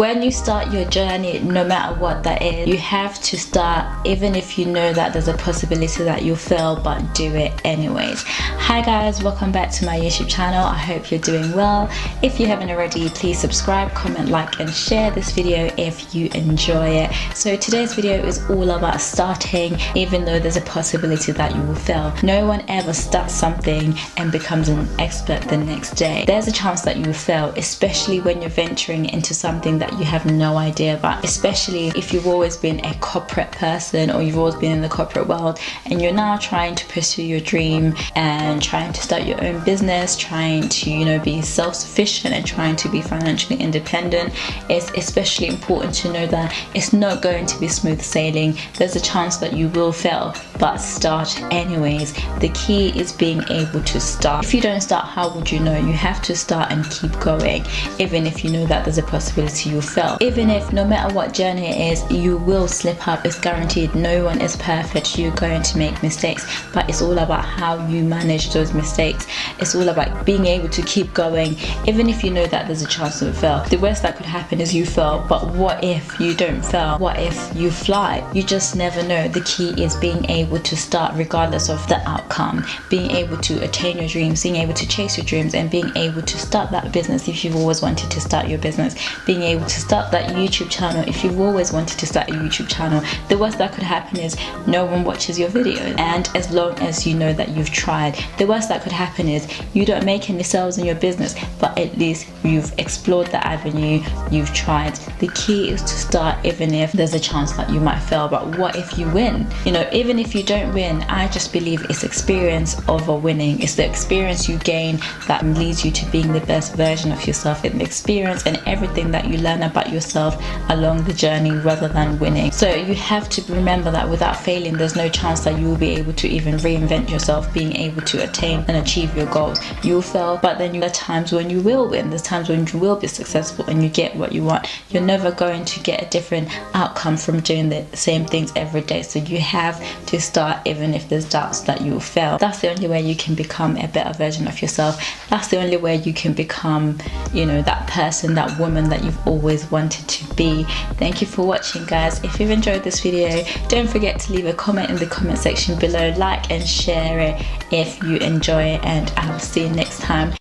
When you start your journey, no matter what that is, you have to start, even if you know that there's a possibility that you'll fail, but do it anyways. Hi guys, welcome back to my YouTube channel. I hope you're doing well. If you haven't already, please subscribe, comment, like and share this video if you enjoy it. So today's video is all about starting even though there's a possibility that you will fail. No one ever starts something and becomes an expert the next day. There's a chance that you will fail, especially when you're venturing into something that you have no idea about, especially if you've always been a corporate person or you've always been in the corporate world and you're now trying to pursue your dream and trying to start your own business, trying to be self-sufficient and trying to be financially independent. It's especially important to know that it's not going to be smooth sailing. There's a chance that you will fail, but start anyways. The key is being able to start. If you don't start, how would you know? You have to start and keep going, even if you know that there's a possibility you'll fail. Even if no matter what journey it is, you will slip up. It's guaranteed. No one is perfect. You're going to make mistakes, but it's all about how you manage those mistakes. It's all about being able to keep going, even if you know that there's a chance to fail. The worst that could happen is you fail, but what if you don't fail? What if you fly? You just never know. The key is being able to start regardless of the outcome, being able to attain your dreams, being able to chase your dreams, and being able to start that business if you've always wanted to start your business, being able to start that YouTube channel if you've always wanted to start a YouTube channel. The worst that could happen is no one watches your videos, and as long as you know that you've tried. The worst that could happen is you don't make any sales in your business, but at least you've explored the avenue, you've tried. The key is to start even if there's a chance that you might fail. But what if you win? Even if you don't win, I just believe it's experience over winning. It's the experience you gain that leads you to being the best version of yourself, in the experience and everything that you learn about yourself along the journey, rather than winning. So you have to remember that without failing, there's no chance that you will be able to even reinvent yourself, being able to attain and achieve your goals. You'll fail, but then there are times when you will win. There's times when you will be successful and you get what you want. You're never going to get a different outcome from doing the same things every day. So you have to start even if there's doubts that you will fail. That's the only way you can become a better version of yourself. That's the only way you can become, that person, that woman that you've always wanted to be. Thank you for watching, guys. If you've enjoyed this video, don't forget to leave a comment in the comment section below, like and share it if you enjoy it, and I'll see you next time.